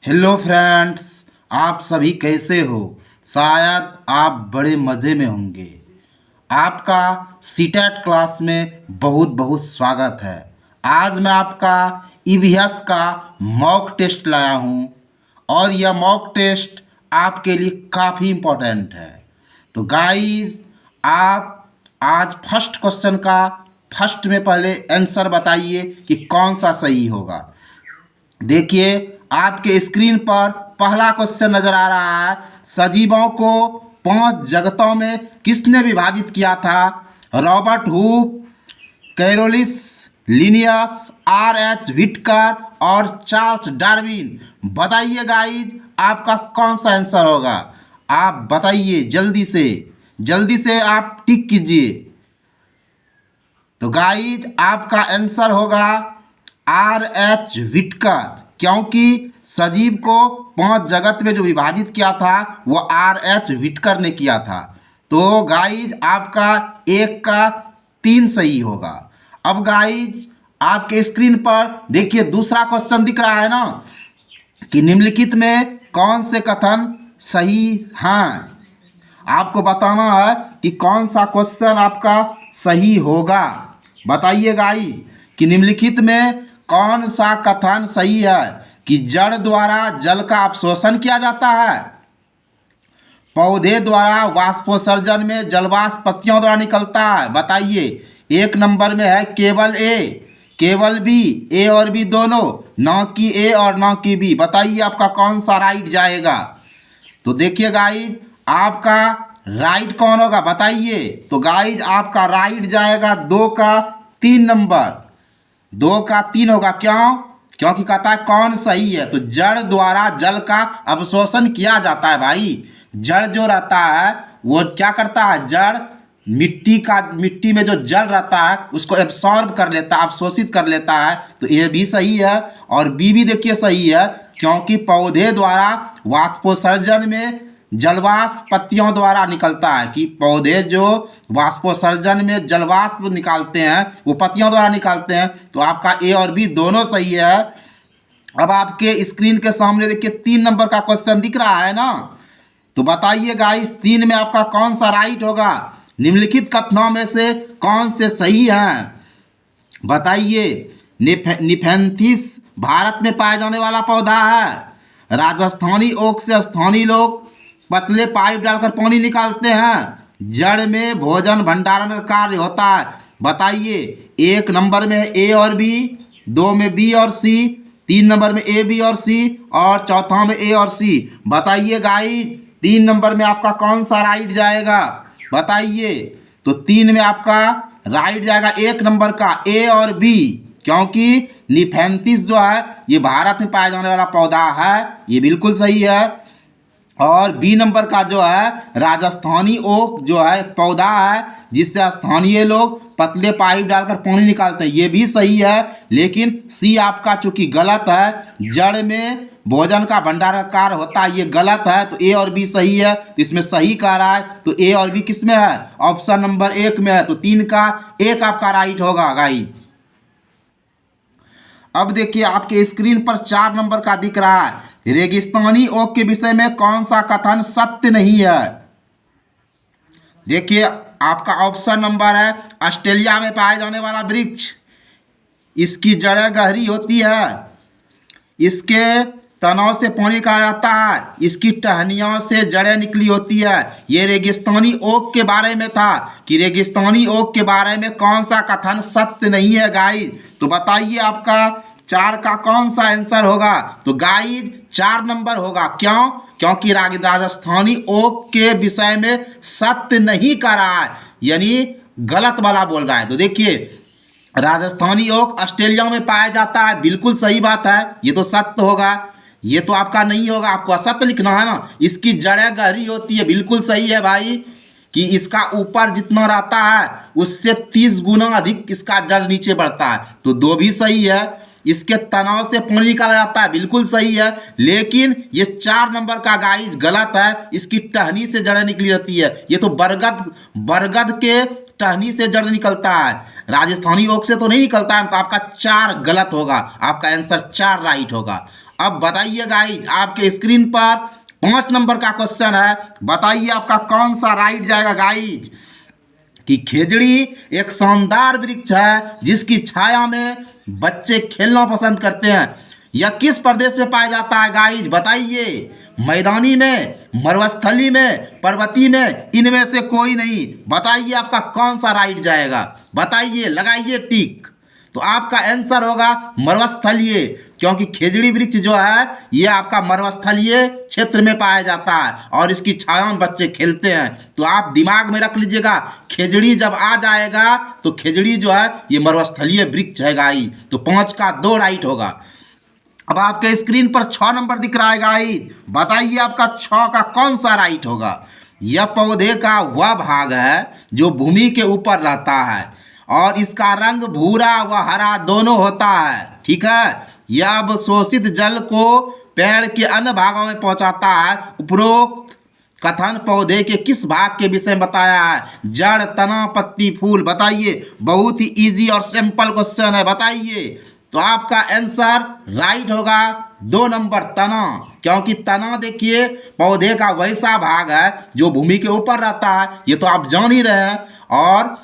Hello friends, आप सभी कैसे हो। शायद आप बड़े मज़े में होंगे। आपका सीटेट क्लास में बहुत बहुत स्वागत है। आज मैं आपका ईवीएस का मॉक टेस्ट लाया हूँ और यह मॉक टेस्ट आपके लिए काफ़ी इम्पोर्टेंट है। तो गाइस, आप आज फर्स्ट क्वेश्चन का फर्स्ट में पहले आंसर बताइए कि कौन सा सही होगा। देखिए, आपके स्क्रीन पर पहला क्वेश्चन नजर आ रहा है। सजीवों को 5 जगतों में किसने विभाजित किया था? Robert Hooke, Carolus Linnaeus, R.H. Whittaker और चार्ल्स डार्विन। बताइए गाइज, आपका कौन सा आंसर होगा? आप बताइए जल्दी से आप टिक कीजिए। तो गाइज, आपका आंसर होगा R.H. व्हिटकर, क्योंकि सजीव को 5 जगत में जो विभाजित किया था वो R.H. व्हिटकर ने किया था। तो गाइज, आपका 1 का 3 सही होगा। अब गाइज, आपके स्क्रीन पर देखिए दूसरा क्वेश्चन दिख रहा है ना, कि निम्नलिखित में कौन से कथन सही हैं। आपको बताना है कि कौन सा क्वेश्चन आपका सही होगा। बताइए गाइस, कि निम्नलिखित में कौन सा कथन सही है कि जड़ द्वारा जल का अवशोषण किया जाता है, पौधे द्वारा वाष्पोत्सर्जन में जलवाष्प पत्तियों द्वारा निकलता है। बताइए, 1 नंबर में है केवल ए, केवल बी, ए और बी दोनों, न कि ए और न कि बी। बताइए आपका कौन सा राइट जाएगा। तो देखिए गाइज, आपका राइट कौन होगा बताइए। तो गाइज, आपका राइट जाएगा 2 का 3 नंबर। 2 का 3 होगा, क्यों? क्योंकि कहता है कौन सही है। तो जड़ द्वारा जल का अवशोषण किया जाता है भाई। जड़ जो रहता है वो क्या करता है, जड़ मिट्टी में जो जल रहता है उसको एब्सॉर्ब कर लेता है, अवशोषित कर लेता है। तो ये भी सही है और बी भी देखिए सही है, क्योंकि पौधे द्वारा वाष्पोत्सर्जन में जलवाष्प पत्तियों द्वारा निकलता है, कि पौधे जो वाष्पोत्सर्जन में जलवाष्प निकालते हैं वो पत्तियों द्वारा निकालते हैं। तो आपका ए और बी दोनों सही है। अब आपके स्क्रीन के सामने देखिए 3 नंबर का क्वेश्चन दिख रहा है ना। तो बताइए गाइस, 3 में आपका कौन सा राइट होगा? निम्नलिखित कथनों में से कौन से सही हैं? बताइए। निफेंथिस भारत में पाया जाने वाला पौधा है। राजस्थानी ओक से स्थानीय लोग पतले पाइप डालकर पानी निकालते हैं। जड़ में भोजन भंडारण का कार्य होता है। बताइए, 1 नंबर में ए और बी, 2 में बी और सी, 3 नंबर में ए बी और सी और चौथा में ए और सी। बताइए गाइस, 3 नंबर में आपका कौन सा राइट जाएगा बताइए। तो 3 में आपका राइट जाएगा 1 नंबर का ए और बी, क्योंकि निफेंथिस जो है ये भारत में पाया जाने वाला पौधा है, ये बिल्कुल सही है। और बी नंबर का जो है राजस्थानी ओक जो है पौधा है, जिससे स्थानीय लोग पतले पाइप डालकर पानी निकालते हैं, ये भी सही है। लेकिन सी आपका चूंकि गलत है, जड़ में भोजन का भंडाराकार होता है, ये गलत है। तो ए और बी सही है, तो इसमें सही कह रहा है। तो ए और बी किस में है? ऑप्शन नंबर 1 में है। तो 3 का 1 आपका राइट होगा गाइस। अब देखिए, आपके स्क्रीन पर 4 नंबर का दिख रहा है, रेगिस्तानी ओक के विषय में कौन सा कथन सत्य नहीं है। देखिए, आपका ऑप्शन नंबर है ऑस्ट्रेलिया में पाए जाने वाला वृक्ष, इसकी जड़ें गहरी होती है, इसके तनाव से पानी निकाला जाता है, इसकी टहनियों से जड़ें निकली होती है। ये रेगिस्तानी ओक के बारे में था, कि रेगिस्तानी ओक के बारे में कौन सा कथन सत्य नहीं है गाइज। तो बताइए आपका 4 का कौन सा आंसर होगा। तो गाइज 4 नंबर होगा, क्यों? क्योंकि राजस्थानी ओक के विषय में सत्य नहीं कर रहा है, यानी गलत वाला बोल रहा है। तो देखिए, राजस्थानी ओक ऑस्ट्रेलिया में पाया जाता है, बिल्कुल सही बात है, ये तो सत्य होगा। ये तो आपका नहीं होगा, आपको असत्य लिखना है ना। इसकी जड़ें गहरी होती है, बिल्कुल सही है भाई, कि इसका ऊपर जितना रहता है उससे 30 गुना अधिक इसका जड़ नीचे बढ़ता है। तो 2 भी सही है। इसके तनाव से पानी निकाला जाता है, बिल्कुल सही है। लेकिन ये 4 नंबर का गाइस गलत है, इसकी टहनी से जड़ें निकली रहती है। ये तो बरगद के टहनी से जड़ निकलता है, राजस्थानी ओक से तो नहीं निकलता है। तो आपका 4 गलत होगा, आपका आंसर 4 राइट होगा। अब बताइए गाइज, आपके स्क्रीन पर 5 नंबर का क्वेश्चन है। बताइए आपका कौन सा राइट जाएगा गाइज। कि खेजड़ी एक शानदार वृक्ष है जिसकी छाया में बच्चे खेलना पसंद करते हैं। यह किस प्रदेश में पाया जाता है गाइज, बताइए। मैदानी में, मरुस्थली में, पर्वतीय में, इनमें से कोई नहीं। बताइए आपका कौन सा राइट जाएगा, बताइए, लगाइए टिक। तो आपका आंसर होगा मरुस्थलीय, क्योंकि खेजड़ी वृक्ष जो है ये आपका मरुस्थलीय क्षेत्र में पाया जाता है और इसकी छाया में बच्चे खेलते हैं। तो आप दिमाग में रख लीजिएगा, खेजड़ी जब आ जाएगा तो खेजड़ी जो है ये मरुस्थलीय वृक्ष है गाइस। तो 5 का 2 राइट होगा। अब आपके स्क्रीन पर 6 नंबर दिख रहा है गाइस। बताइए आपका 6 का कौन सा राइट होगा। यह पौधे का वह भाग है जो भूमि के ऊपर रहता है और इसका रंग भूरा व हरा दोनों होता है, ठीक है। यह अवशोषित जल को पेड़ के अन्य भागों में पहुंचाता है। उपरोक्त कथन पौधे के किस भाग के विषय में बताया है। जड़, तना, पत्ती, फूल। बताइए, बहुत ही इजी और सिंपल क्वेश्चन है, बताइए। तो आपका आंसर राइट होगा 2 नंबर, तना। क्योंकि तना देखिए पौधे का वैसा भाग है जो भूमि के ऊपर रहता है, ये तो आप जान ही रहे हैं। और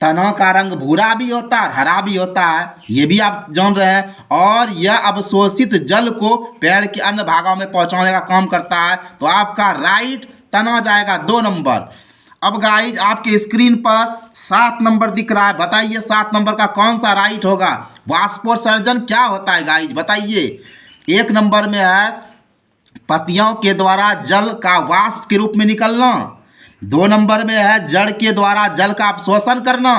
तना का रंग भूरा भी होता है, हरा भी होता है, ये भी आप जान रहे हैं। और यह अवशोषित जल को पेड़ के अन्य भागों में पहुंचाने का काम करता है। तो आपका राइट तना जाएगा 2 नंबर। अब गाइज आपके स्क्रीन पर 7 नंबर दिख रहा है। बताइए 7 नंबर का कौन सा राइट होगा। वाष्पोत्सर्जन क्या होता है गाइज, बताइए। 1 नंबर में है पत्तियों के द्वारा जल का वाष्प के रूप में निकलना। 2 नंबर में है जड़ के द्वारा जल का अवशोषण करना।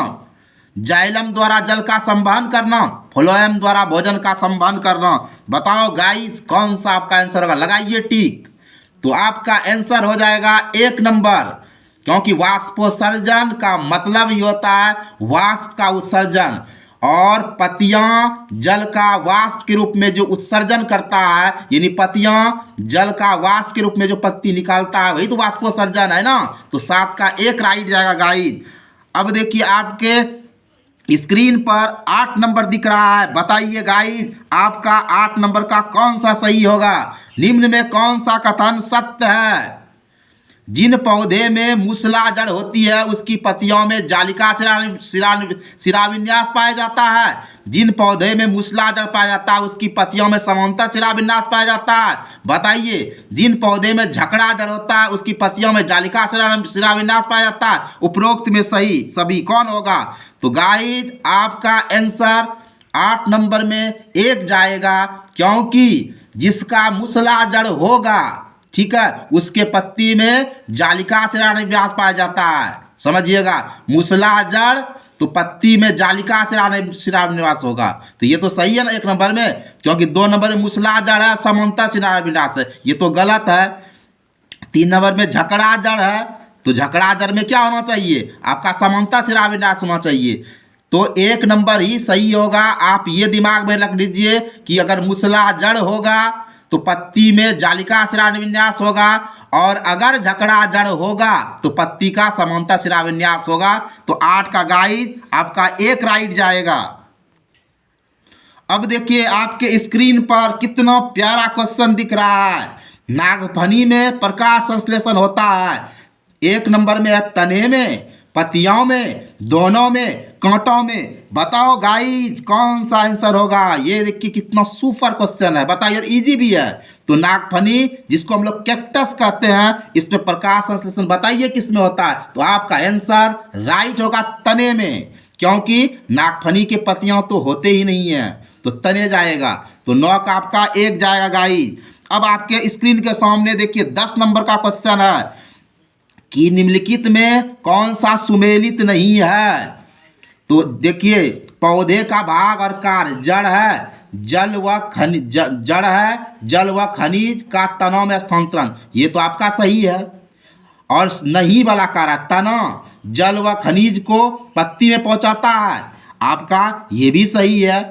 जाइलम द्वारा जल का संवहन करना। फ्लोएम द्वारा भोजन का संवहन करना। बताओ गाइस कौन सा आपका आंसर होगा, लगाइए टिक। तो आपका आंसर हो जाएगा 1 नंबर, क्योंकि वाष्पोत्सर्जन का मतलब ही होता है वाष्प का उत्सर्जन। और पत्तियां जल का वाष्प के रूप में जो उत्सर्जन करता है, यानी पत्तियां जल का वाष्प के रूप में जो पत्ती निकालता है, वही तो वाष्पोत्सर्जन है ना। तो 7 का 1 राइट जाएगा गाइस। अब देखिए आपके स्क्रीन पर 8 नंबर दिख रहा है। बताइए गाइस आपका 8 नंबर का कौन सा सही होगा। निम्न में कौन सा कथन सत्य है। जिन पौधे में मूसला जड़ होती है उसकी पत्तियों में जालिका शिराविन्यास पाया जाता है। जिन पौधे में मूसला जड़ पाया जाता है उसकी पत्तियों में समांतर शिराविन्यास पाया जाता है। बताइए, जिन पौधे में झकड़ा जड़ होता है उसकी पत्तियों में जालिका शिराविन्यास पाया जाता है। उपरोक्त में सही सभी कौन होगा। तो गाइज आपका आंसर 8 नंबर में 1 जाएगा, क्योंकि जिसका मूसला जड़ होगा, ठीक है, उसके पत्ती में जालिका शिराविन्यास पाया जाता है। समझिएगा, मूसला जड़ तो पत्ती में जालिका शिराविन्यास होगा। तो ये तो सही है ना 1 नंबर में, क्योंकि 2 नंबर में मूसला जड़ है, समांतर शिराविन्यास है, ये तो गलत है। 3 नंबर में झकड़ा जड़ है, तो झकड़ा जड़ में क्या होना चाहिए, आपका समांतर शिराविन्यास होना चाहिए। तो 1 नंबर ही सही होगा। आप ये दिमाग में रख लीजिए कि अगर मूसला जड़ होगा तो पत्ती में जालिका शिराविन्यास होगा, और अगर झकड़ा जड़ होगा तो पत्ती का समांतर शिराविन्यास होगा। तो 8 का गाइस आपका 1 राइट जाएगा। अब देखिए आपके स्क्रीन पर कितना प्यारा क्वेश्चन दिख रहा है। नागफनी में प्रकाश संश्लेषण होता है। 1 नंबर में है तने में, पत्तियों में, दोनों में, कांटों में। बताओ गाइज कौन सा आंसर होगा। ये देखिए कितना सुपर क्वेश्चन है, बताइए, और इजी भी है। तो नागफनी जिसको हम लोग कैक्टस कहते हैं, इसमें प्रकाश संश्लेषण बताइए किस में होता है। तो आपका आंसर राइट होगा तने में, क्योंकि नागफनी के पत्तियां तो होते ही नहीं है, तो तने जाएगा। तो 9 का आपका 1 जाएगा गाइज। अब आपके स्क्रीन के सामने देखिए 10 नंबर का क्वेश्चन है कि निम्नलिखित में कौन सा सुमेलित नहीं है। तो देखिए पौधे का भाग और कार्य जड़ है, जल व खनिज, जड़ है, जल व खनिज का तनों में स्थानांतरण, ये तो आपका सही है। और नहीं वाला कार्य तना जल व खनिज को पत्ती में पहुंचाता है, आपका ये भी सही है।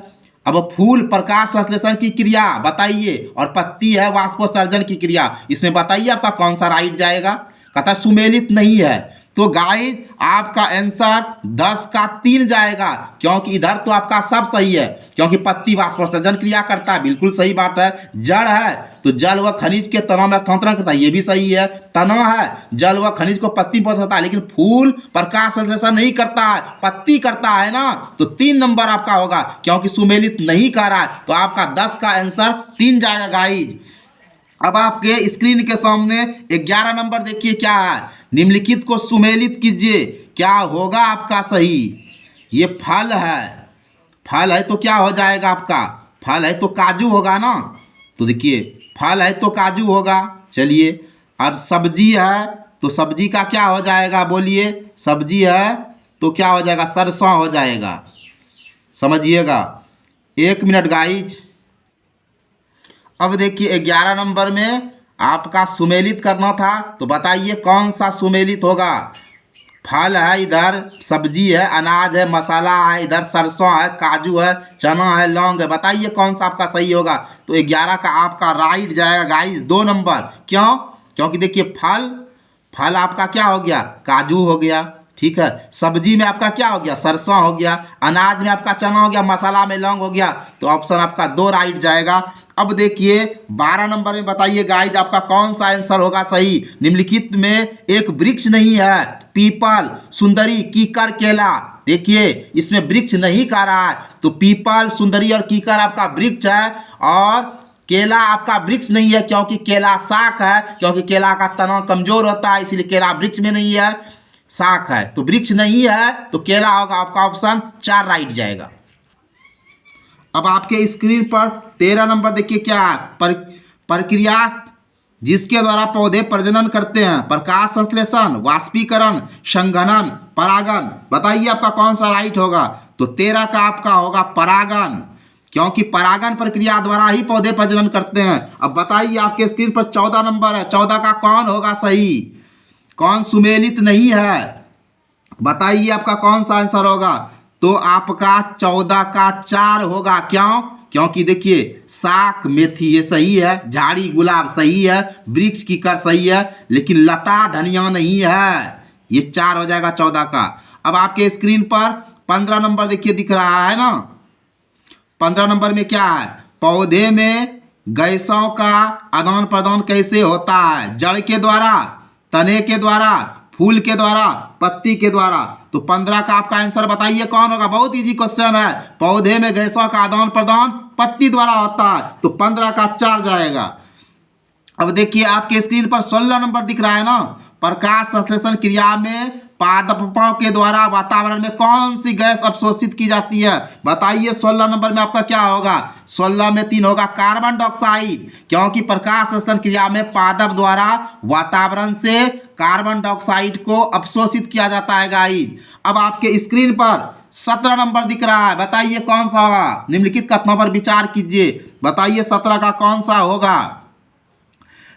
अब फूल प्रकाश संश्लेषण की क्रिया बताइए, और पत्ती है वाष्पोत्सर्जन की क्रिया, इसमें बताइए आपका कौन सा राइट जाएगा। कहता सुमेलित नहीं है। तो गाइस आपका आंसर 10 का 3 जाएगा, क्योंकि इधर तो आपका सब सही है, क्योंकि पत्ती वाष्पोत्सर्जन क्रिया करता है, बिल्कुल सही बात है। जड़ है तो जल व खनिज के तनों में स्थानांतरण करता है, ये भी सही है। तना है, जल व खनिज को पत्ती पहुंचाता है, लेकिन फूल प्रकाश संश्लेषण नहीं करता है, पत्ती करता है ना। तो 3 नंबर आपका होगा, क्योंकि सुमेलित नहीं कर रहा है, तो आपका 10 का आंसर 3 जाएगा गाइज। अब आपके स्क्रीन के सामने 11 नंबर देखिए क्या है। निम्नलिखित को सुमेलित कीजिए, क्या होगा आपका सही। ये फल है, फल है तो क्या हो जाएगा आपका, फल है तो काजू होगा ना। तो देखिए फल है तो काजू होगा। चलिए, अब सब्जी है तो सब्जी का क्या हो जाएगा, बोलिए। सब्जी है तो क्या हो जाएगा, सरसों हो जाएगा, समझिएगा। 1 मिनट गाइज। अब देखिए 11 नंबर में आपका सुमेलित करना था, तो बताइए कौन सा सुमेलित होगा। फल है, इधर सब्जी है, अनाज है, मसाला है, इधर सरसों है, काजू है, चना है, लौंग है। बताइए कौन सा आपका सही होगा। तो 11 का आपका राइट जाएगा गाइस 2 नंबर। क्यों, क्योंकि देखिए फल, फल आपका क्या हो गया, काजू हो गया, ठीक है। सब्जी में आपका क्या हो गया, सरसों हो गया। अनाज में आपका चना हो गया, मसाला में लौंग हो गया। तो ऑप्शन आपका 2 राइट जाएगा। अब देखिए 12 नंबर में बताइए गाइज आपका कौन सा आंसर होगा सही। निम्नलिखित में एक वृक्ष नहीं है, पीपल, सुंदरी, कीकर, केला। देखिए इसमें वृक्ष नहीं कह रहा है, तो पीपल, सुंदरी और कीकर आपका वृक्ष है, और केला आपका वृक्ष नहीं है, क्योंकि केला शाक है, क्योंकि केला का तना कमजोर होता है, इसलिए केला वृक्ष में नहीं है, शाक है। तो वृक्ष नहीं है तो केला होगा आपका ऑप्शन 4 राइट जाएगा। अब आपके स्क्रीन पर 13 नंबर देखिए क्या है। प्रक्रिया जिसके द्वारा पौधे प्रजनन करते हैं, प्रकाश संश्लेषण, वाष्पीकरण, संघनन, परागण। बताइए आपका कौन सा राइट होगा। तो 13 का आपका होगा परागण, क्योंकि परागण प्रक्रिया द्वारा ही पौधे प्रजनन करते हैं। अब बताइए आपके स्क्रीन पर 14 नंबर है, 14 का कौन होगा सही, कौन सुमेलित नहीं है। बताइए आपका कौन सा आंसर होगा। तो आपका 14 का 4 होगा। क्यों, क्योंकि देखिए शाक, मेथी ये सही है, झाड़ी गुलाब सही है, वृक्ष कीकर सही है, लेकिन लता धनिया नहीं है। ये 4 हो जाएगा 14 का। अब आपके स्क्रीन पर 15 नंबर देखिए दिख रहा है ना। 15 नंबर में क्या है, पौधे में गैसों का आदान प्रदान कैसे होता है। जड़ के द्वारा, तने के द्वारा, फूल के द्वारा, पत्ती के द्वारा। तो 15 का आपका आंसर बताइए कौन होगा। बहुत इजी क्वेश्चन है। पौधे में गैसों का आदान प्रदान पत्ती द्वारा होता है, तो 15 का 4 जाएगा। अब देखिए आपके स्क्रीन पर 16 नंबर दिख रहा है ना। प्रकाश संश्लेषण क्रिया में पादपों के द्वारा वातावरण में कौन सी गैस अवशोषित की जाती है। बताइए 16 नंबर में आपका क्या होगा। 16 में 3 होगा कार्बन डाइऑक्साइड, क्योंकि प्रकाश संश्लेषण क्रिया में पादप द्वारा वातावरण से कार्बन डाइऑक्साइड को अवशोषित किया जाता है गाइस। अब आपके स्क्रीन पर 17 नंबर दिख रहा है, बताइए कौन सा होगा। निम्नलिखित कथनों पर विचार कीजिए, बताइए 17 का कौन सा होगा।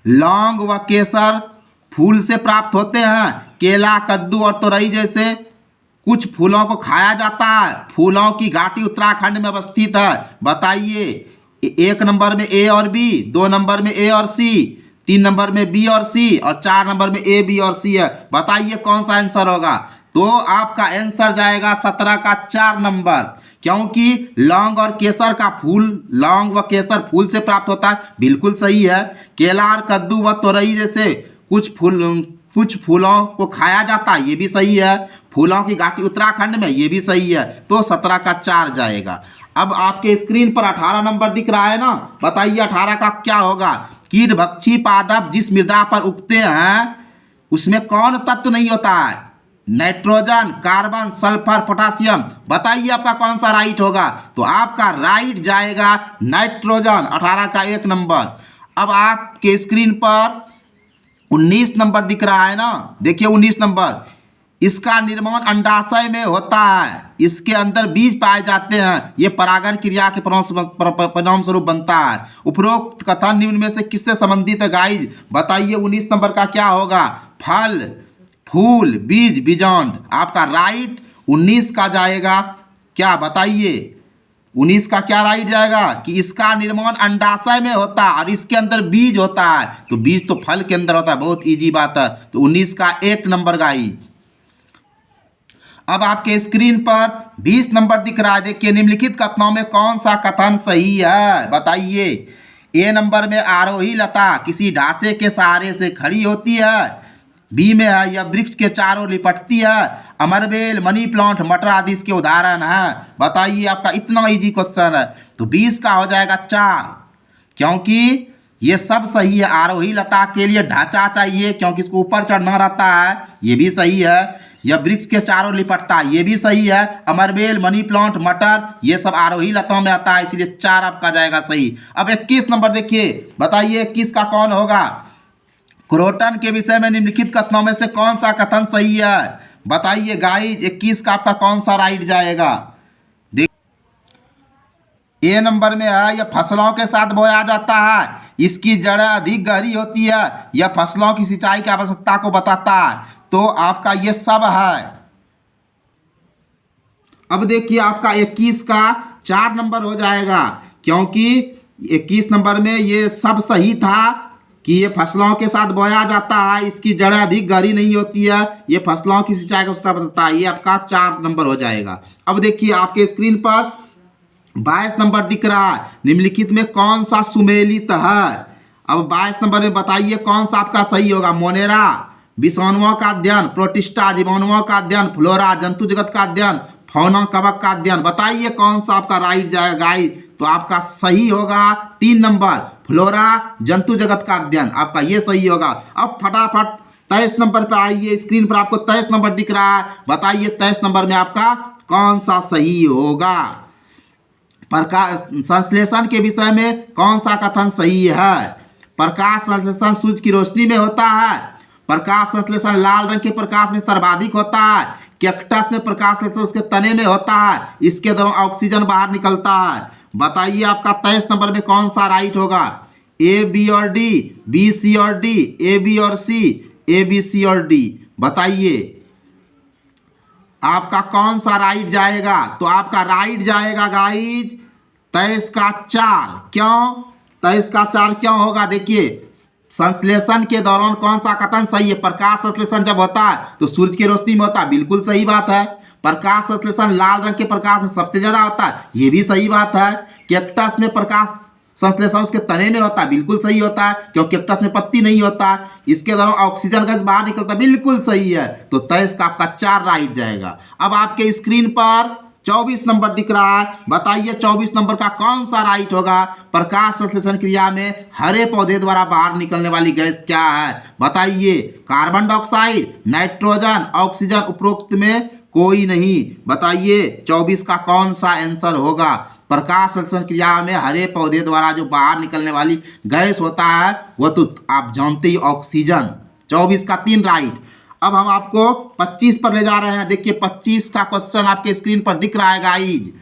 लौंग व केसर फूल से प्राप्त होते हैं। केला, कद्दू और तोरई जैसे कुछ फूलों को खाया जाता है। फूलों की घाटी उत्तराखंड में अवस्थित है। बताइए 1 नंबर में ए और बी, 2 नंबर में ए और सी, 3 नंबर में बी और सी, और 4 नंबर में ए, बी और सी है। बताइए कौन सा आंसर होगा। तो आपका आंसर जाएगा 17 का 4 नंबर, क्योंकि लौंग और केसर का फूल, लौंग व केसर फूल से प्राप्त होता है, बिल्कुल सही है। केला और कद्दू व तोरई जैसे कुछ फूलों को खाया जाता है, ये भी सही है। फूलों की घाटी उत्तराखंड में, ये भी सही है। तो 17 का 4 जाएगा। अब आपके स्क्रीन पर 18 नंबर दिख रहा है ना। बताइए 18 का क्या होगा। कीटभक्षी पादप जिस मृदा पर उगते हैं उसमें कौन तत्व नहीं होता है। Nitrogen, carbon, sulphur, potassium. बताइए आपका कौन सा राइट होगा। तो आपका राइट जाएगा नाइट्रोजन, 18 का 1 नंबर। अब आपके स्क्रीन पर 19 नंबर दिख रहा है ना। देखिए 19 नंबर, इसका निर्माण अंडाशय में होता है, इसके अंदर बीज पाए जाते हैं, ये परागण क्रिया के परिणाम स्वरूप बनता है। उपरोक्त कथन निम्न में से किससे संबंधित है गाइज। बताइए 19 नंबर का क्या होगा। फल, फूल, बीज, बीजांड। आपका राइट 19 का जाएगा क्या, बताइए 19 का क्या राइट जाएगा कि इसका निर्माण अंडाशय में होता है और इसके अंदर बीज होता है। तो बीज तो फल के अंदर होता है, बहुत इजी बात है। तो 19 का 1 नंबर गाइज। अब आपके स्क्रीन पर 20 नंबर दिख रहा है। देखिए, निम्नलिखित कथनों में कौन सा कथन सही है, बताइए। ए नंबर में आरोही लता किसी ढांचे के सहारे से खड़ी होती है। बी में है यह वृक्ष के चारों लिपटती है। अमरबेल, मनी प्लांट, मटर आदि इसके उदाहरण हैं। बताइए, आपका इतना इजी क्वेश्चन है। तो 20 का हो जाएगा 4, क्योंकि ये सब सही है। आरोही लता के लिए ढांचा चाहिए क्योंकि इसको ऊपर चढ़ना रहता है, ये भी सही है। यह वृक्ष के चारों लिपटता है, ये भी सही है। अमरबेल, मनी प्लांट, मटर, ये सब आरोही लताओं में आता है, इसलिए 4 आपका जाएगा सही। अब 21 नंबर देखिए, बताइए 21 का कौन होगा। क्रोटन के विषय में निम्नलिखित कथनों में से कौन सा कथन सही है, बताइए गाइज। 21 का आपका कौन सा राइट जाएगा। ए नंबर में है यह फसलों के साथ बोया जाता है, इसकी जड़ें अधिक गहरी होती है, यह फसलों की सिंचाई की आवश्यकता को बताता है। तो आपका ये सब है। अब देखिए, आपका 21 का 4 नंबर हो जाएगा, क्योंकि 21 नंबर में ये सब सही था कि ये फसलों के साथ बोया जाता है, इसकी जड़ें अधिक गहरी नहीं होती है, ये फसलों की सिंचाई की आवश्यकता बताता है। ये आपका 4 नंबर हो जाएगा। अब देखिए, आपके स्क्रीन पर 22 नंबर दिख रहा है। निम्नलिखित में कौन सा सुमेलित है। अब 22 नंबर में बताइए कौन सा आपका सही होगा। मोनेरा, विषाणुओं का अध्ययन, प्रोटिस्टा, जीवाणुओं का अध्ययन, फ्लोरा, जंतु जगत का अध्ययन, फौना, कवक का अध्ययन। बताइए कौन सा आपका राइट जाएगा गाइस। तो आपका सही होगा 3 नंबर, फ्लोरा, जंतु जगत का अध्ययन, आपका ये सही होगा। अब फटाफट 23 नंबर पे आइए। स्क्रीन पर आपको 23 नंबर दिख रहा है। बताइए 23 नंबर में आपका कौन सा सही होगा। प्रकाश संश्लेषण के विषय में कौन सा कथन सही है। प्रकाश संश्लेषण सूर्य की रोशनी में होता है। प्रकाश संश्लेषण लाल रंग के प्रकाश में सर्वाधिक होता है। कैक्टस में प्रकाश संश्लेषण उसके तने में होता है, इसके दौरान ऑक्सीजन बाहर निकलता है। बताइए आपका 23 नंबर में कौन सा राइट होगा। ए, बी और डी, बी, सी और डी, ए, बी और सी, ए, बी, सी और डी। बताइए आपका कौन सा राइट जाएगा। तो आपका राइट जाएगा गाइज 23 का 4। क्यों 23 का 4 क्यों होगा। देखिए, संश्लेषण के दौरान कौन सा कथन सही है। प्रकाश संश्लेषण जब होता है तो सूर्य की रोशनी में होता है, बिल्कुल सही बात है। प्रकाश संश्लेषण लाल रंग के प्रकाश में सबसे ज्यादा होता है, ये भी सही बात है। कैक्टस में प्रकाश संश्लेषण उसके तने में होता है, बिल्कुल सही होता है, क्योंकि कैक्टस में पत्ती नहीं होता है, इसके दौरान ऑक्सीजन गैस बाहर निकलता है, बिल्कुल सही है। तो 23 का आपका 4 राइट जाएगा। अब आपके स्क्रीन पर 24 नंबर दिख रहा है। बताइए 24 नंबर का कौन सा राइट होगा। प्रकाश संश्लेषण क्रिया में हरे पौधे द्वारा बाहर निकलने वाली गैस क्या है। बताइए, कार्बन डाइऑक्साइड, नाइट्रोजन, ऑक्सीजन, उपरोक्त में कोई नहीं। बताइए 24 का कौन सा आंसर होगा। प्रकाश संश्लेषण क्रिया में हरे पौधे द्वारा जो बाहर निकलने वाली गैस होता है वो तो आप जानते ही, ऑक्सीजन। 24 का 3 राइट। अब हम आपको 25 पर ले जा रहे हैं। देखिए 25 का क्वेश्चन आपके स्क्रीन पर दिख रहा है गाइज,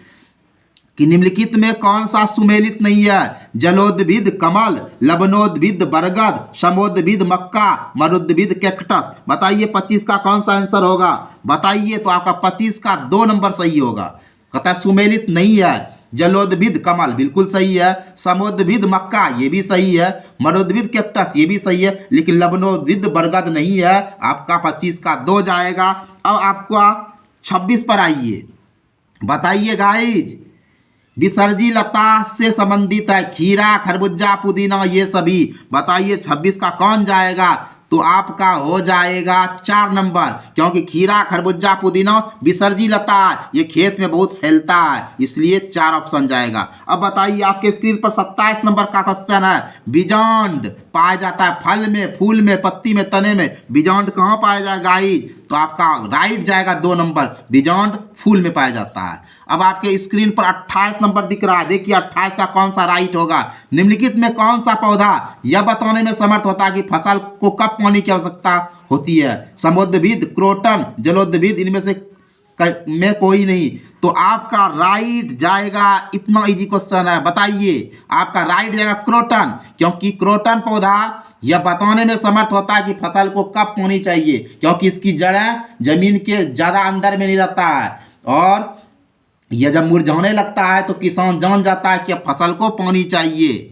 कि निम्नलिखित में कौन सा सुमेलित नहीं है। जलोद्भिद कमल, लवणोद्भिद बरगद, समोद्भिद मक्का, मरुद्भिद कैक्टस। बताइए 25 का कौन सा आंसर होगा। बताइए, तो आपका 25 का 2 नंबर सही होगा। कहता है सुमेलित नहीं है। जलोद्भिद कमल बिल्कुल सही है, समोद्भिद मक्का ये भी सही है, मरुद्भिद कैक्टस ये भी सही है, लेकिन लवणोद्भिद बरगद नहीं है। आपका 25 का 2 जाएगा। अब आपका 26 पर आइए। बताइए गाइज, विसर्जी लता से संबंधित है, खीरा, खरबूजा, पुदीना ये सभी। बताइए 26 का कौन जाएगा। तो आपका हो जाएगा 4 नंबर, क्योंकि खीरा, खरबूजा, पुदीना विसर्जी लता ये खेत में बहुत फैलता है, इसलिए 4 ऑप्शन जाएगा। अब बताइए आपके स्क्रीन पर 27 नंबर का क्वेश्चन है। बीजांड पाया जाता है फल में, फूल में, पत्ती में, तने में। बीजांड कहाँ पाया जाएगा गाइस। तो आपका राइट जाएगा 2 नंबर, बीजांड फूल में पाया जाता है। अब आपके स्क्रीन पर 28 नंबर दिख रहा है। देखिए 28 का कौन सा राइट होगा। निम्नलिखित में कौन सा पौधा यह बताने में समर्थ होता है कि फसल को कब पानी की आवश्यकता होती है। समुद्रभिद, क्रोटन, जलोद्भिद, इनमें से में कोई नहीं। तो आपका राइट जाएगा, इतना इजी क्वेश्चन है। बताइए आपका राइट जाएगा क्रोटन, क्योंकि क्रोटन पौधा यह बताने में समर्थ होता है कि फसल को कब पानी चाहिए, क्योंकि इसकी जड़ें जमीन के ज़्यादा अंदर में नहीं रहता है, और यह जब मुरझाने लगता है तो किसान जान जाता है कि अब फसल को पानी चाहिए।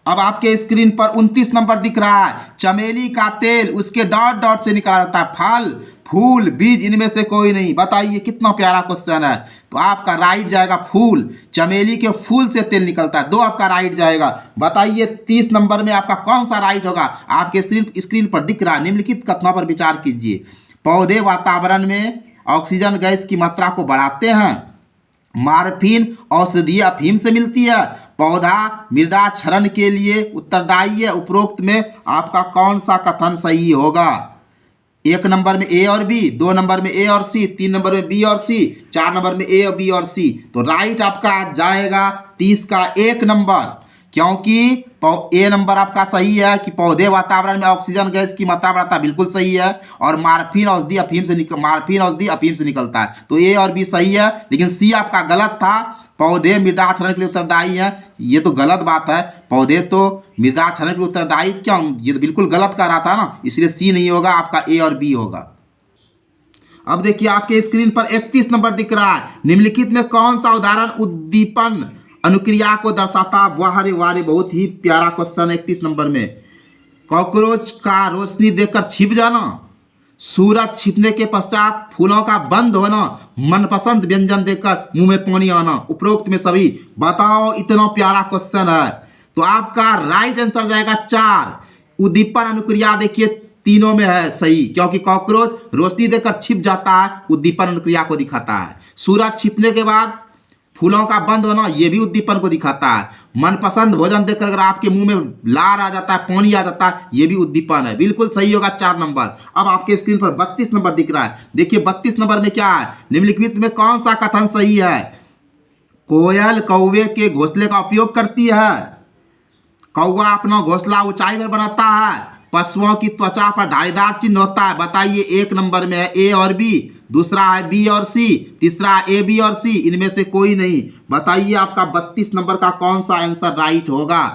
अब आपके स्क्रीन पर 29 नंबर दिख रहा है। चमेली का तेल उसके डॉट डॉट से निकाला जाता है। फल, फूल, बीज इनमें से कोई नहीं। बताइए कितना प्यारा क्वेश्चन है। तो आपका राइट जाएगा फूल। चमेली के फूल से तेल निकलता है, 2 आपका राइट जाएगा। बताइए 30 नंबर में आपका कौन सा राइट होगा। आपके स्क्रीन पर दिख रहा है, निम्नलिखित कथनों पर विचार कीजिए। पौधे वातावरण में ऑक्सीजन गैस की मात्रा को बढ़ाते हैं। मॉर्फिन औषधीय अफीम से मिलती है। पौधा मृदा क्षरण के लिए उत्तरदायी है। उपरोक्त में आपका कौन सा कथन सही होगा। 1 नंबर में ए और बी, 2 नंबर में ए और सी, 3 नंबर में बी और सी, 4 नंबर में ए और बी और सी। तो राइट आपका जाएगा 30 का 1 नंबर, क्योंकि ए नंबर आपका सही है कि पौधे वातावरण में ऑक्सीजन गैस की मात्रा बढ़ाता है, बिल्कुल सही है। और मॉर्फिन औषधि अफीम से निकलता है। तो ए और बी सही है, लेकिन सी आपका गलत था। पौधे मृदा क्षरण के लिए उत्तरदायी हैं, ये तो गलत बात है। पौधे तो मृदा क्षरण के लिए उत्तरदायी क्यों, ये तो बिल्कुल गलत कर रहा था ना, इसलिए सी नहीं होगा, आपका ए और बी होगा। अब देखिए आपके स्क्रीन पर 31 नंबर दिख रहा है। निम्नलिखित में कौन सा उदाहरण उद्दीपन अनुक्रिया को दर्शाता। वाह वाह, बहुत ही प्यारा क्वेश्चन है। 31 नंबर में कॉकरोच का रोशनी देखकर छिप जाना, सूरज छिपने के पश्चात फूलों का बंद होना, मनपसंद व्यंजन देखकर मुंह में पानी आना। उपरोक्त में सभी बताओ, इतना प्यारा क्वेश्चन है। तो आपका राइट आंसर जाएगा 4। उद्दीपन अनुक्रिया देखिए तीनों में है सही, क्योंकि कॉकरोच रोशनी देखकर छिप जाता है, उद्दीपन अनुक्रिया को दिखाता है। सूरज छिपने के बाद फूलों का बंद होना, यह भी उद्दीपन को दिखाता है। मनपसंद भोजन देखकर अगर आपके मुंह में लार आ जाता है, पानी आ जाता है, यह भी उद्दीपन है, बिल्कुल सही होगा 4 नंबर। अब आपके स्क्रीन पर 32 नंबर दिख रहा है। देखिए 32 नंबर में क्या है। निम्नलिखित में कौन सा कथन सही है। कोयल कौवे के घोंसले का उपयोग करती है। कौवा अपना घोंसला ऊंचाई पर बनाता है। पशुओं की त्वचा पर धारीदार चिन्ह होता है। बताइए 1 नंबर में है ए और बी, दूसरा है बी और सी, तीसरा है ए बी और सी, इनमें से कोई नहीं। बताइए आपका 32 नंबर का कौन सा आंसर राइट होगा।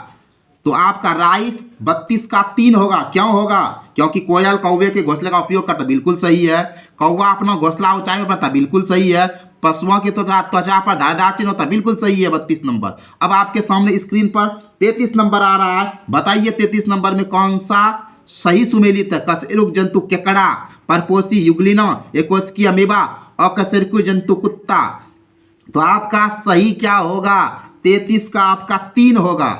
तो आपका राइट 32 का 3 होगा। क्यों होगा, क्योंकि कोयल कौवे के घोंसले का उपयोग करता, बिल्कुल सही है। कौवा अपना घोंसला ऊंचाई में बनाता, बिल्कुल सही है। पशुओं की त्वचा पर धारीदार चिन्ह होता, बिल्कुल सही है 32 नंबर। अब आपके सामने स्क्रीन पर 33 नंबर आ रहा है। बताइए 33 नंबर में कौन सा सही सुमेलित है। कशेरुक जंतु केकड़ा, परपोषी युगलिना, एकोस्की अमीबा, अकशेरुक जंतु कुत्ता। तो आपका सही क्या होगा। 33 का आपका 3 होगा।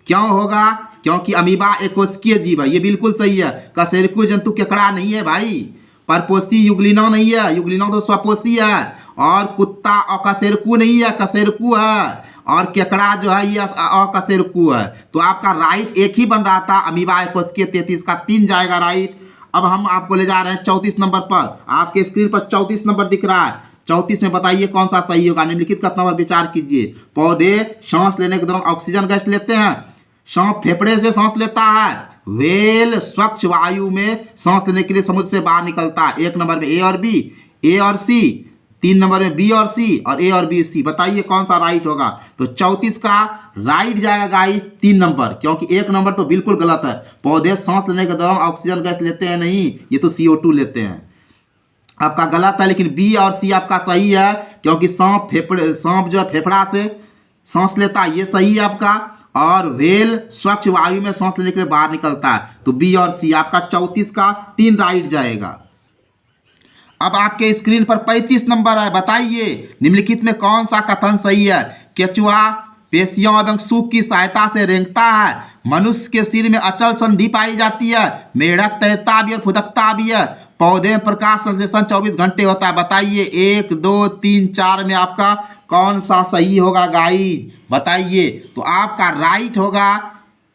क्यों होगा, क्योंकि अमीबा एकोस्कीय जीव है, ये बिल्कुल सही है। कशेरुक जंतु केकड़ा नहीं है भाई। परपोषी युगलिना नहीं है, युगलिना तो स्वपोषी है। और कुत्ता अकशेरुकु नहीं है, कशेरुकु है। और केकड़ा जो है ये अकशेरुकु है। तो आपका राइट एक ही बन रहा था, अमीबा एकोस्कीय। 33 का 3 जाएगा राइट। अब हम आपको ले जा रहे हैं 34 नंबर पर। आपके स्क्रीन पर 34 नंबर दिख रहा है। 34 में बताइए कौन सा सही होगा। निम्नलिखित कथनों पर विचार कीजिए। पौधे सांस लेने के दौरान ऑक्सीजन गैस लेते हैं। सांप फेफड़े से सांस लेता है। व्हेल स्वच्छ वायु में सांस लेने के लिए समुद्र से बाहर निकलता है। 1 नंबर में ए और बी, ए और सी, 3 नंबर में बी और सी, और ए और बी सी। बताइए कौन सा राइट होगा। तो 34 का राइट जाएगा गाइस 3 नंबर, क्योंकि 1 नंबर तो बिल्कुल गलत है। पौधे सांस लेने के दौरान ऑक्सीजन गैस लेते हैं नहीं, ये तो CO2 लेते हैं, आपका गलत है। लेकिन बी और सी आपका सही है, क्योंकि सांप जो है फेफड़ा से सांस लेता है, ये सही है आपका। और व्हेल स्वच्छ वायु में सांस लेने के लिए बाहर निकलता है। तो बी और सी आपका 34 का 3 राइट जाएगा। अब आपके स्क्रीन पर 35 नंबर है। बताइए निम्नलिखित में कौन सा कथन सही है। केचुआ पेशियों एवं सूख की सहायता से रेंगता है। मनुष्य के सिर में अचल संधि पाई जाती है। मेढक तैरता भी और फुदकता भी है। पौधे में प्रकाश संश्लेषण 24 घंटे होता है। बताइए 1, 2, 3, 4 में आपका कौन सा सही होगा गाइज, बताइए। तो आपका राइट होगा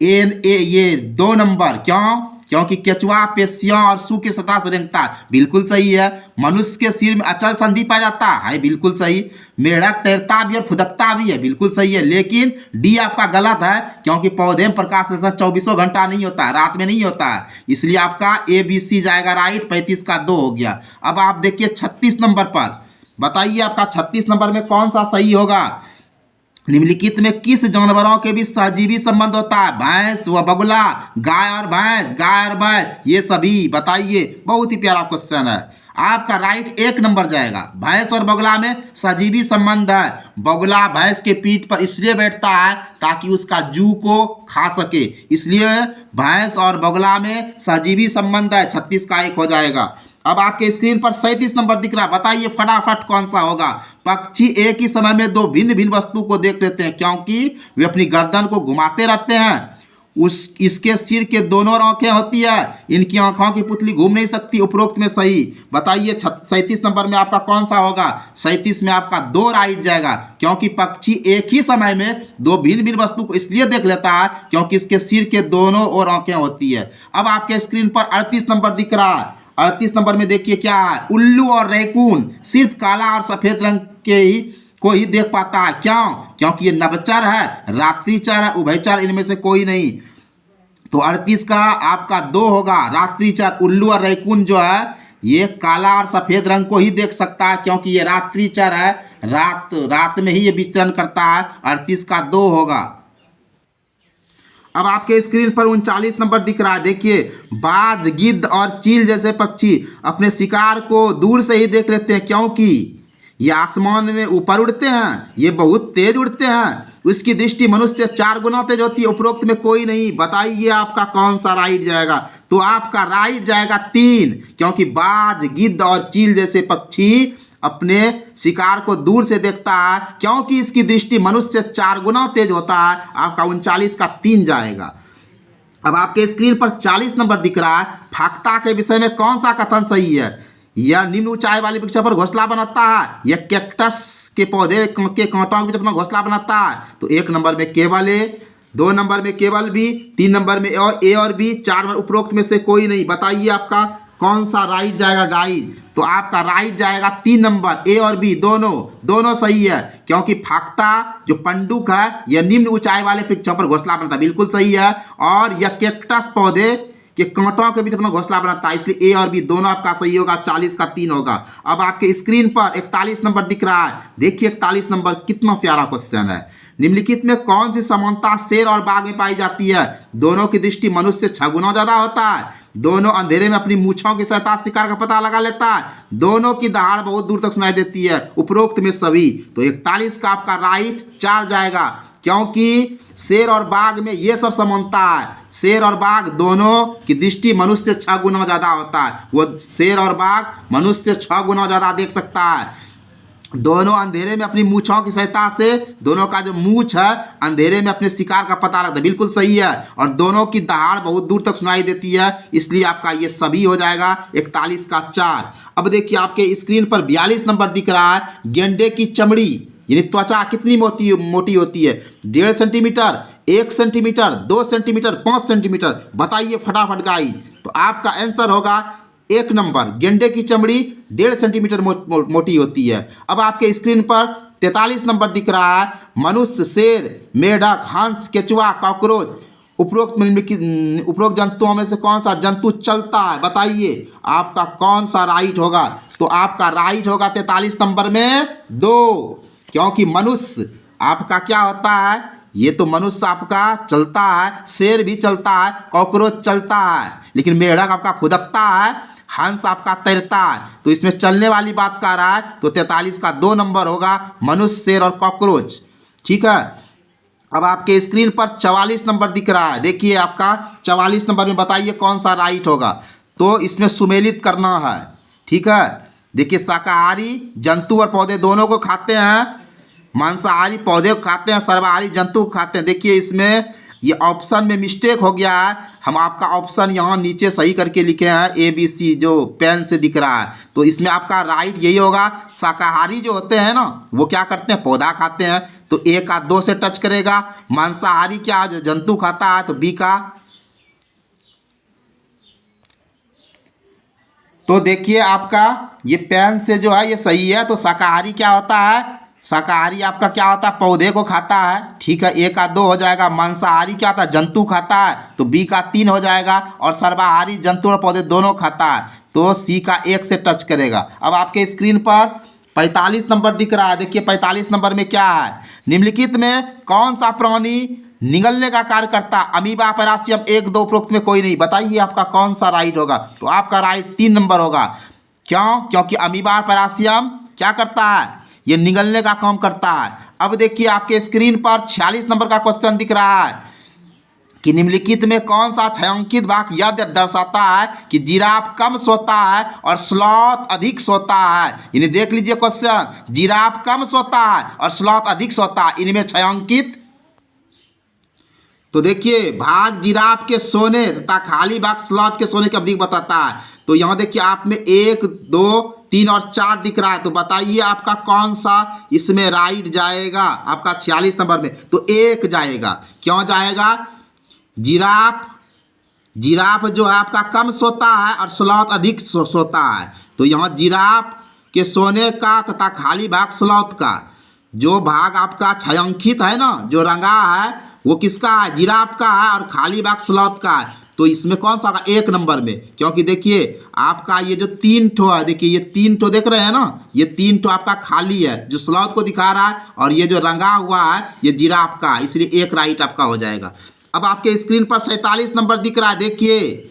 ये 2 नंबर। क्यों, क्योंकि केचुआ पेशियों और सूख की सतह से रेंगता है, बिल्कुल सही है। मनुष्य के सिर में अचल संधि पाया जाता है, बिल्कुल सही। मेढक तैरता भी और फुदकता भी है, बिल्कुल सही है। लेकिन डी आपका गलत है, क्योंकि पौधे में प्रकाश संश्लेषण 24 घंटा नहीं होता है, रात में नहीं होता है, इसलिए आपका ABC जाएगा राइट। 35 का 2 हो गया। अब आप देखिए 36 नंबर पर। बताइए आपका 36 नंबर में कौन सा सही होगा। निम्नलिखित में किस जानवरों के बीच सहजीवी संबंध होता है। भैंस व बगुला, गाय और भैंस, गाय और बैल, ये सभी। बताइए, बहुत ही प्यारा क्वेश्चन है। आपका राइट 1 नंबर जाएगा। भैंस और बगुला में सहजीवी संबंध है। बगुला भैंस के पीठ पर इसलिए बैठता है ताकि उसका जू को खा सके, इसलिए भैंस और बगुला में सहजीवी संबंध है। 36 का 1 हो जाएगा। अब आपके स्क्रीन पर 37 नंबर दिख रहा है, बताइए फटाफट कौन सा होगा। पक्षी एक ही समय में दो भिन्न भिन्न वस्तु को देख लेते हैं क्योंकि वे अपनी गर्दन को घुमाते रहते हैं। इसके सिर के दोनों आंखें होती है, इनकी आंखों की पुतली घूम नहीं सकती। उपरोक्त में सही बताइए 37 नंबर में आपका कौन सा होगा। 37 में आपका 2 राइट जाएगा क्योंकि पक्षी एक ही समय में दो भिन्न भिन्न वस्तु को इसलिए देख लेता है क्योंकि इसके सिर के दोनों ओर आंखें होती है। अब आपके स्क्रीन पर 38 नंबर दिख रहा है। 38 नंबर में देखिए क्या है, उल्लू और रैकून सिर्फ काला और सफेद रंग के ही को ही देख पाता है। क्यों? क्योंकि ये नभचर है, रात्रिचर है, उभयचर इनमें से कोई नहीं। तो 38 का आपका 2 होगा। रात्रिचर उल्लू और रैकून जो है ये काला और सफेद रंग को ही देख सकता है क्योंकि ये रात्रिचर है, रात में ही ये विचरण करता है। 38 का 2 होगा। अब आपके स्क्रीन पर 39 नंबर दिख रहा है, देखिए बाज, गिद्ध और चील जैसे पक्षी अपने शिकार को दूर से ही देख लेते हैं क्योंकि ये आसमान में ऊपर उड़ते हैं, ये बहुत तेज उड़ते हैं। उसकी दृष्टि मनुष्य से 4 गुना तेज होती है। उपरोक्त में कोई नहीं, बताइए आपका कौन सा राइट जाएगा। तो आपका राइट जाएगा 3 क्योंकि बाज, गिद्ध और चील जैसे पक्षी अपने शिकार को दूर से देखता है क्योंकि इसकी दृष्टि मनुष्य से 4 गुना तेज होता है। आपका 39 का 3 जाएगा। अब आपके स्क्रीन पर 40 नंबर दिख रहा है, फाख्ता के विषय में कौन सा कथन सही है। यह निम्न ऊंचाई वाली वृक्ष पर घोंसला बनाता है, यह कैक्टस के पौधे के कांटों के अपना घोंसला बनाता है। तो 1 नंबर में केवल ए, 2 नंबर में केवल बी, 3 नंबर में ए और बी, 4 नंबर उपरोक्त में से कोई नहीं। बताइए आपका कौन सा राइट जाएगा गाइड। तो आपका राइट जाएगा 3 नंबर, ए और बी दोनों सही है क्योंकि फाख्ता जो पंडुक है यह निम्न ऊंचाई वाले वृक्षों पर घोंसला बनाता है, बिल्कुल सही है। और यह कैक्टस पौधे के कांटों के बीच अपना घोंसला बनाता है, इसलिए ए और बी दोनों आपका सही होगा। 40 का 3 होगा। अब आपके स्क्रीन पर 41 नंबर दिख रहा है, देखिए 41 नंबर कितना प्यारा क्वेश्चन है। निम्नलिखित में कौन सी समानता शेर और बाघ में पाई जाती है। दोनों की दृष्टि मनुष्य से 6 गुना ज्यादा होता है, दोनों अंधेरे में अपनी मूछों की सहायता से शिकार का पता लगा लेता है, दोनों की दहाड़ बहुत दूर तक सुनाई देती है। उपरोक्त में सभी। तो 41 का आपका राइट 4 जाएगा क्योंकि शेर और बाघ में ये सब समानता है। शेर और बाघ दोनों की दृष्टि मनुष्य से 6 गुना ज्यादा होता है। वो शेर और बाघ मनुष्य से 6 गुना ज्यादा देख सकता है। दोनों अंधेरे में अपनी मूछों की सहायता से, दोनों का जो मूछ है अंधेरे में अपने शिकार का पता लगता है, बिल्कुल सही है। और दोनों की दहाड़ बहुत दूर तक सुनाई देती है, इसलिए आपका ये सभी हो जाएगा। 41 का 4। अब देखिए आपके स्क्रीन पर 42 नंबर दिख रहा है, गेंडे की चमड़ी यानी त्वचा कितनी मोटी होती है। 1.5 सेंटीमीटर, 1 सेंटीमीटर, 2 सेंटीमीटर, 5 सेंटीमीटर। बताइए फटाफट गाइस। तो आपका आंसर होगा 1 नंबर, गेंडे की चमड़ी 1.5 सेंटीमीटर मोटी होती है। अब आपके स्क्रीन पर 43 नंबर दिख रहा है, मनुष्य, शेर, मेढक, हंस, केचुआ, कॉकरोच उपरोक्त जंतुओं में से कौन सा जंतु चलता है। बताइए आपका कौन सा राइट होगा। तो आपका राइट होगा 43 नंबर में 2 क्योंकि मनुष्य आपका क्या होता है, ये तो मनुष्य आपका चलता है, शेर भी चलता है, कॉकरोच चलता है, लेकिन मेढक आपका फुदकता है, हंस आपका तैरता है। तो इसमें चलने वाली बात कर रहा है। तो 43 का 2 नंबर होगा, मनुष्य, शेर और कॉकरोच। ठीक है। अब आपके स्क्रीन पर 44 नंबर दिख रहा है, देखिए आपका 44 नंबर में बताइए कौन सा राइट होगा। तो इसमें सुमेलित करना है। ठीक है। देखिए शाकाहारी जंतु और पौधे दोनों को खाते हैं, मांसाहारी पौधे को खाते हैं, सर्वाहारी जंतु को खाते हैं। देखिए इसमें ये ऑप्शन में मिस्टेक हो गया है, हम आपका ऑप्शन यहाँ नीचे सही करके लिखे हैं ABC जो पेन से दिख रहा है। तो इसमें आपका राइट यही होगा, शाकाहारी जो होते हैं ना वो क्या करते हैं, पौधा खाते हैं, तो A का 2 से टच करेगा। मांसाहारी क्या जो जंतु खाता है, तो B का। तो देखिए आपका ये पेन से जो है ये सही है। तो शाकाहारी क्या होता है, शाकाहारी आपका क्या होता है, पौधे को खाता है। ठीक है। A का 2 हो जाएगा। मांसाहारी क्या होता है, जंतु खाता है, तो B का 3 हो जाएगा। और सर्वाहारी जंतु और पौधे दोनों खाता है, तो C का 1 से टच करेगा। अब आपके स्क्रीन पर 45 नंबर दिख रहा है, देखिए 45 नंबर में क्या है, निम्नलिखित में कौन सा प्राणी निगलने का कार्य करता है। अमीबा, पैरासियम, 1, 2 उपरोक्त में कोई नहीं। बताइए आपका कौन सा राइट होगा। तो आपका राइट 3 नंबर होगा। क्यों? क्योंकि अमीबा पैरासियम क्या करता है, ये निगलने का काम करता है। अब देखिए आपके स्क्रीन पर 46 नंबर का क्वेश्चन दिख रहा है, कि निम्नलिखित में कौन सा छायांकित वाक्य यह दर्शाता है कि जिराफ कम सोता है और स्लॉथ अधिक सोता है। इन्हें देख लीजिए क्वेश्चन, जिराफ कम सोता है और स्लॉथ अधिक सोता है, इनमें छायांकित। तो देखिए भाग जिराफ के सोने तथा खाली भाग स्लॉथ के सोने की अवधि बताता है। तो यहाँ देखिए आप में 1, 2, 3 और 4 दिख रहा है। तो बताइए आपका कौन सा इसमें राइट जाएगा, आपका 46 नंबर में। तो 1 जाएगा। क्यों जाएगा? जिराफ जो है आपका कम सोता है और स्लॉथ अधिक सोता है। तो यहाँ जिराफ के सोने का तथा खाली भाग स्लॉथ का जो भाग आपका छायांकित है ना, जो रंगा है, वो किसका है? जिराफ का है और खाली भाग स्लॉथ का है। तो इसमें कौन सा होगा? 1 नंबर में। क्योंकि देखिए आपका ये जो 3 ठो है, देखिए ये 3 ठो देख रहे हैं ना, ये 3 ठो आपका खाली है जो स्लॉथ को दिखा रहा है, और ये जो रंगा हुआ है ये जिराफ का है, इसलिए 1 राइट आपका हो जाएगा। अब आपके स्क्रीन पर 47 नंबर दिख रहा है। देखिए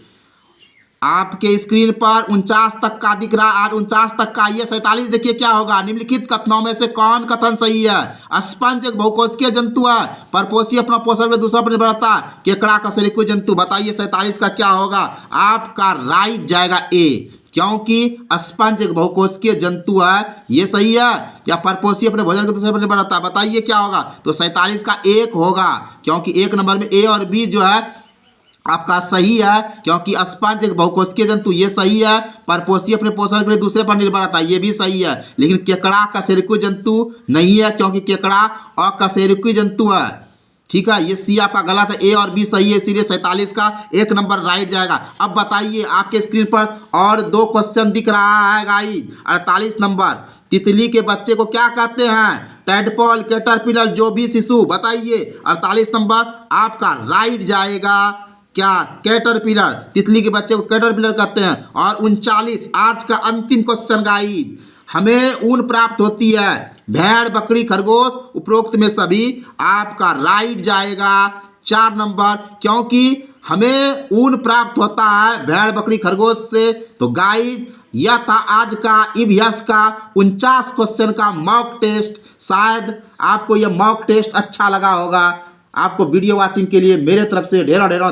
आपके स्क्रीन पर 49 तक का दिख रहा है, आज 49 तक का। ये 47 देखिए क्या होगा? निम्नलिखित कथनों में से कौन कथन सही है? स्पंज एक बहुकोशिकीय जंतु है, परपोषी अपना पोषण में दूसरा पर निर्भर रहता है, केकड़ा कशेरुकी जंतु। बताइए 47 का क्या होगा? आपका राइट जाएगा ए, क्योंकि स्पंज एक बहुकोशिकीय जंतु है, ये सही है। या परपोषी अपने भोजन के दूसरे पर निर्भर रहता है, बताइए क्या होगा? तो 47 का 1 होगा, क्योंकि 1 नंबर में ए और बी जो है आपका सही है, क्योंकि स्पंज एक बहुकोशिकीय जंतु, ये सही है। परपोषी अपने पोषण के लिए दूसरे पर निर्भर रहता है, ये भी सही है। लेकिन केकड़ा कशेरुकी जंतु नहीं है, क्योंकि केकड़ा अकशेरुकी जंतु है। ठीक है, ये सी आपका गलत है, ए और बी सही है, इसीलिए 47 का 1 नंबर राइट जाएगा। अब बताइए आपके स्क्रीन पर और 2 क्वेश्चन दिख रहा है गाइस। 48 नंबर, तितली के बच्चे को क्या कहते हैं? टैडपोल, कैटरपिलर, जो भी शिशु। बताइए 48 नंबर आपका राइट जाएगा क्या? कैटरपिलर। तितली के बच्चे को कैटरपिलर कहते हैं। और 39 आज का अंतिम क्वेश्चन गाइस, हमें ऊन प्राप्त होती है, भेड़, बकरी, खरगोश, उपरोक्त में सभी। आपका राइट जाएगा 4 नंबर, क्योंकि हमें ऊन प्राप्त होता है भेड़, बकरी, खरगोश से। तो गाइस यह था आज का ईवीएस का 49 क्वेश्चन का मॉक टेस्ट। शायद आपको यह मॉक टेस्ट अच्छा लगा होगा। आपको वीडियो वॉचिंग के लिए मेरे तरफ से ढेरों